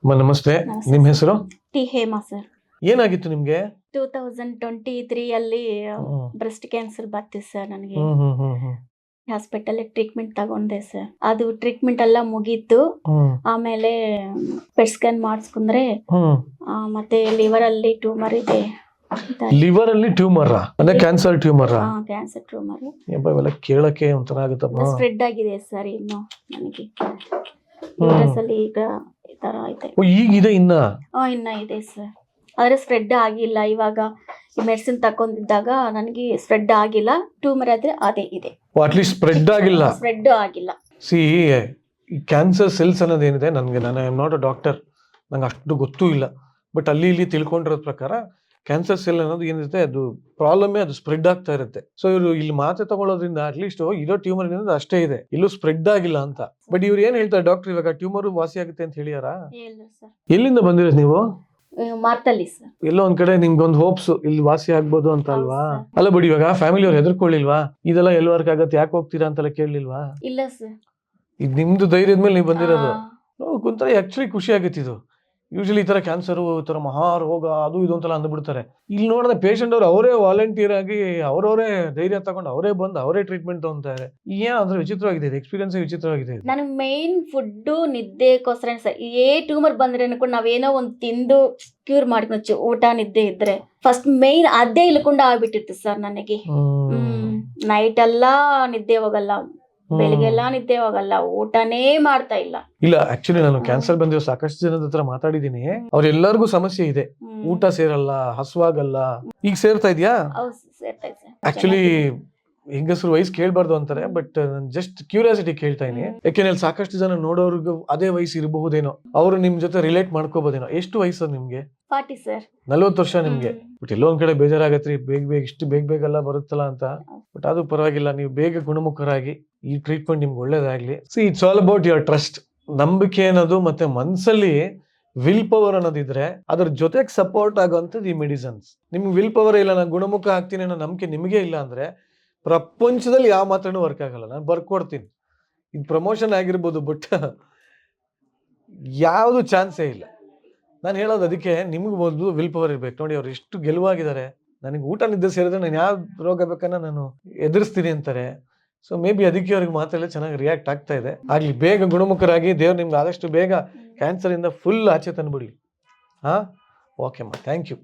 ನಮಸ್ತೆ. ನಮಸ್ತೆ ನಿಮ್ಮ ಸರ್. ಹೆಸರು? T Hema sir. ಏನಾಗಿತ್ತು ನಿಮ್ಗೆ? 2023 ಅಲ್ಲಿ ಹ್ಮ್. ಬ್ರೆಸ್ಟ್ ಕ್ಯಾನ್ಸರ್ ಬರ್ತಿತ್ತು ಸರ್ ನನಗೆ. ಹ್ಮ್ ಹ್ಮ್ ಹ್ಮ್ ಹ್ಮ್ ಹಾಸ್ಪಿಟಲ್ ಟ್ರೀಟ್ಮೆಂಟ್ ತಗೊಂಡೆ ಸರ್. ಅದು ಟ್ರೀಟ್ಮೆಂಟ್ ಎಲ್ಲ ಮುಗೀತು. ಹ್ಮ್ ಆಮೇಲೆ ಪೆಟ್ ಸ್ಕ್ಯಾನ್ ಮಾಡಿಸ್ಕೊಂಡ್ರೆ ಹ್ಮ್ ಮತ್ತೆ ಲಿವರ್ ಅಲ್ಲಿ ಟ್ಯೂಮರ್ ಇದೆ. ಲಿವರ್ ಅಲ್ಲಿ ಟ್ಯೂಮರ್ ಅಂದ್ರೆ ಕ್ಯಾನ್ಸರ್ ಟ್ಯೂಮರ್? ಕ್ಯಾನ್ಸರ್ ಟ್ಯೂಮರ್ ಇವೆಲ್ಲ ಕೇಳಕ್ಕೆ ಒಂಥರ ಆಗುತ್ತಪ್ಪ. ಸ್ಪ್ರೆಡ್ ಆಗಿದೆ ಸರ್. ಇನ್ನು ನನಗೆ ಯೂರಸ್ ಅಲ್ಲಿ ಈಗ ಈ ತರ ಐತೆ. ಈಗಿದೆ ಇನ್ನ ಇನ್ನ ಇದೆ ಸರ್. ಆದ್ರೆ ಸ್ಪ್ರೆಡ್ ಆಗಿಲ್ಲ. ಇವಾಗ ಈ ಮೆಡಿಸಿನ್ ತಕೊಂಡಿದ್ದಾಗ ನನಗೆ ಸ್ಪ್ರೆಡ್ ಆಗಿಲ್ಲ. ಟ್ಯೂಮರ್ ಆದ್ರೆ ಅದೇ ಇದೆ. ಅಟ್ಲೀಸ್ಟ್ ಸ್ಪ್ರೆಡ್ ಆಗಿಲ್ಲ. ಸ್ಪ್ರೆಡ್ ಆಗಿಲ್ಲ. ಸಿ ಈ ಕ್ಯಾನ್ಸರ್ ಸೆಲ್ಸ್ ಅನ್ನೋದೇನಿದೆ, ನಾನು I am not a doctor, ನಂಗೆ ಅಷ್ಟು ಗೊತ್ತೂ ಇಲ್ಲ. ಬಟ್ ಅಲ್ಲಿ ಇಲ್ಲಿ ತಿಳ್ಕೊಂಡಿರೋದ್ ಪ್ರಕಾರ ಕ್ಯಾನ್ಸರ್ ಸೆಲ್ ಅನ್ನೋದು ಏನಿರುತ್ತೆ, ಅದು ಪ್ರಾಬ್ಲಮ್ಮೇ ಅದು ಸ್ಪ್ರೆಡ್ ಆಗ್ತಾ ಇರುತ್ತೆ. ಸೊ ಇವರು ಇಲ್ಲಿ ಮಾತ್ರೆ ತಗೊಳ್ಳೋದ್ರಿಂದ ಅಟ್ಲೀಸ್ಟ್ ಇರೋ ಟ್ಯೂಮರ್ ಅಷ್ಟೇ ಇದೆ, ಇಲ್ಲೂ ಸ್ಪ್ರೆಡ್ ಆಗಿಲ್ಲ ಅಂತ. ಬಟ್ ಇವ್ರು ಏನ್ ಹೇಳ್ತಾರೆ ಡಾಕ್ಟರ್, ಇವಾಗ ಟ್ಯೂಮರ್ ವಾಸಿ ಆಗುತ್ತೆ ಅಂತ ಹೇಳಿಯಾರ? ಎಲ್ಲಿಂದ ಬಂದಿರೋದು ನೀವು? ಮಾರ್ತಲ್ಲಿ ಸರ್. ಎಲ್ಲೋ ಒಂದ್ ಕಡೆ ನಿಮ್ಗೊಂದು ಹೋಪ್ಸ್ ಇಲ್ಲಿ ವಾಸಿ ಆಗ್ಬೋದು ಅಂತ ಅಲ್ವಾ? ಅಲ್ಲ ಬಿಡಿ, ಇವಾಗ ಫ್ಯಾಮಿಲಿ ಅವ್ರು ಹೆದರ್ಕೊಳ್ಳಿಲ್ವಾ? ಇದೆಲ್ಲ ಎಲ್ಲಿ ವರ್ಕ್ ಆಗತ್ತೆ, ಯಾಕೆ ಹೋಗ್ತೀರಾ ಅಂತೆಲ್ಲ ಕೇಳಲಿಲ್ವಾ? ಇಲ್ಲ ಸರ್. ಇದು ನಿಮ್ದು ಧೈರ್ಯದ ಮೇಲೆ ನೀವು ಬಂದಿರೋದು. ಒಂಥರ ಆಕ್ಚುಲಿ ಖುಷಿ ಆಗತ್ತೆ ಇದು. ಯೂಶಲಿ ಈ ತರ ಕ್ಯಾನ್ಸರ್, ಈ ತರ ಮಹಾ ರೋಗ ಅದು ಇದು ಅಂತೆಲ್ಲ ಅಂದ್ಬಿಡ್ತಾರೆ. ಇಲ್ಲಿ ನೋಡಿದ್ರೆ ಪೇಷಂಟ್ ಅವ್ರು ಅವರೇ ವಾಲಂಟಿಯರ್ ಆಗಿ ಅವರವರೇ ಧೈರ್ಯ ತಗೊಂಡು ಅವರೇ ಬಂದು ಅವರೇ ಟ್ರೀಟ್ಮೆಂಟ್ ತಗೊಂತಾರೆ. ಅಂದ್ರೆ ವಿಚಿತ್ರವಾಗಿದೆ, ವಿಚಿತ್ರವಾಗಿದೆ ವಿಚಿತ್ರವಾಗಿದೆ. ನನಗೆ ಮೇನ್ ಫುಡ್ ನಿದ್ದೆಗೋಸ್ಕರ ಸರ್. ಟ್ಯೂಮರ್ ಬಂದ್ರೆ ಕೂಡ ನಾವೇನೋ ಒಂದು ತಿಂದು ಕ್ಯೂರ್ ಮಾಡ್ಕೊಚ್ಚು, ಊಟ ನಿದ್ದೆ ಇದ್ರೆ ಫಸ್ಟ್ ಮೇನ್ ಅದೇ ಇಳ್ಕೊಂಡು ಆಗ್ಬಿಟ್ಟಿತ್ತು ಸರ್ ನನಗೆ. ನೈಟ್ ಎಲ್ಲ ನಿದ್ದೆ ಹೋಗಲ್ಲ, ಬೆಳಿಗ್ಗೆಲ್ಲ ನಿದ್ದೆ ಹೋಗಲ್ಲ, ಊಟನೇ ಮಾಡ್ತಾ ಇಲ್ಲ. ಇಲ್ಲ ಆಕ್ಚುಲಿ ನಾನು ಕ್ಯಾನ್ಸರ್ ಬಂದಿರೋ ಸಾಕಷ್ಟು ಜನದ ಹತ್ರ ಮಾತಾಡಿದೀನಿ. ಅವ್ರೆಲ್ಲರಿಗೂ ಸಮಸ್ಯೆ ಇದೆ. ಊಟ ಸೇರಲ್ಲ, ಹಸುವಾಗಲ್ಲ. ಈಗ ಸೇರ್ತಾ ಇದೆಯಾ? ಆಕ್ಚುಲಿ ಹೆಂಗಸರು ವಯಸ್ಸು ಕೇಳ್ಬಾರ್ದು ಅಂತಾರೆ, ಬಟ್ ನಾನು ಜಸ್ಟ್ ಕ್ಯೂರಿಯಾಸಿಟಿ ಕೇಳ್ತಾ ಇದೀನಿ. ಯಾಕೆಂದ್ರೆ ಸಾಕಷ್ಟು ಜನ ನೋಡೋರ್ಗು ಅದೇ ವಯಸ್ಸು ಇರಬಹುದೇನೋ, ಅವರು ನಿಮ್ ಜೊತೆ ರಿಲೇಟ್ ಮಾಡ್ಕೋಬಹುದೇನೋ. ಎಷ್ಟು ವಯಸ್ಸು ನಿಮ್ಗೆ? 40 ಸರ್. 40 ವರ್ಷ ನಿಮ್ಗೆ. ಬಟ್ ಎಲ್ಲೋ ಒಂದ್ ಕಡೆ ಬೇಜಾರಾಗತ್ರಿ, ಇಷ್ಟು ಬೇಗ ಎಲ್ಲ ಬರುತ್ತಲ್ಲ ಅಂತ. ಬಟ್ ಅದು ಪರವಾಗಿಲ್ಲ, ನೀವು ಬೇಗ ಗುಣಮುಖರಾಗಿ ಈ ಟ್ರೀಟ್ಮೆಂಟ್ ನಿಮ್ಗೆ ಒಳ್ಳೇದಾಗ್ಲಿ. C it's all about your trust. ನಂಬಿಕೆ ಅನ್ನೋದು ಮತ್ತೆ ಮನ್ಸಲ್ಲಿ ವಿಲ್ ಪವರ್ ಅನ್ನೋದಿದ್ರೆ ಅದ್ರ ಜೊತೆಗೆ ಸಪೋರ್ಟ್ ಆಗುವಂಥದ್ದು ಈ ಮೆಡಿಸನ್ಸ್. ನಿಮ್ಗೆ ವಿಲ್ ಪವರ್ ಇಲ್ಲ, ನಾನು ಗುಣಮುಖ ಆಗ್ತೀನಿ ಅನ್ನೋ ನಂಬಿಕೆ ನಿಮಗೆ ಇಲ್ಲ ಅಂದ್ರೆ ಪ್ರಪಂಚದಲ್ಲಿ ಯಾವ ಮಾತ್ರನೂ ವರ್ಕ್ ಆಗಲ್ಲ. ನಾನು ಬರ್ಕೊಡ್ತೀನಿ, ಇದು ಪ್ರಮೋಷನ್ ಆಗಿರ್ಬೋದು, ಬಟ್ ಯಾವುದು ಚಾನ್ಸೇ ಇಲ್ಲ. ನಾನು ಹೇಳೋದು ಅದಕ್ಕೆ, ನಿಮ್ಗೆ ಮೊದಲು ವಿಲ್ ಪವರ್ ಇರ್ಬೇಕು. ನೋಡಿ ಅವ್ರು ಎಷ್ಟು ಗೆಲುವಾಗಿದ್ದಾರೆ. ನನಗೆ ಊಟ ನಿದ್ದೆ ಸೇರಿದ್ರೆ ನಾನು ಯಾವ ರೋಗ ಬೇಕನ್ನ ನಾನು ಎದುರಿಸ್ತೀನಿ ಅಂತಾರೆ. ಸೊ ಮೇ ಬಿ ಅದಕ್ಕೆ ಅವ್ರಿಗೆ ಮಾತ್ರ ಚೆನ್ನಾಗಿ ರಿಯಾಕ್ಟ್ ಆಗ್ತಾ ಇದೆ. ಆಗ್ಲಿ, ಬೇಗ ಗುಣಮುಖರಾಗಿ ದೇವ್ರು ನಿಮ್ಗೆ ಆದಷ್ಟು ಬೇಗ ಕ್ಯಾನ್ಸರ್ ಇಂದ ಫುಲ್ ಆಚೆ ತಂದ್ಬಿಡ್ಲಿ. ಓಕೆ ಅಮ್ಮ, ಥ್ಯಾಂಕ್ ಯು.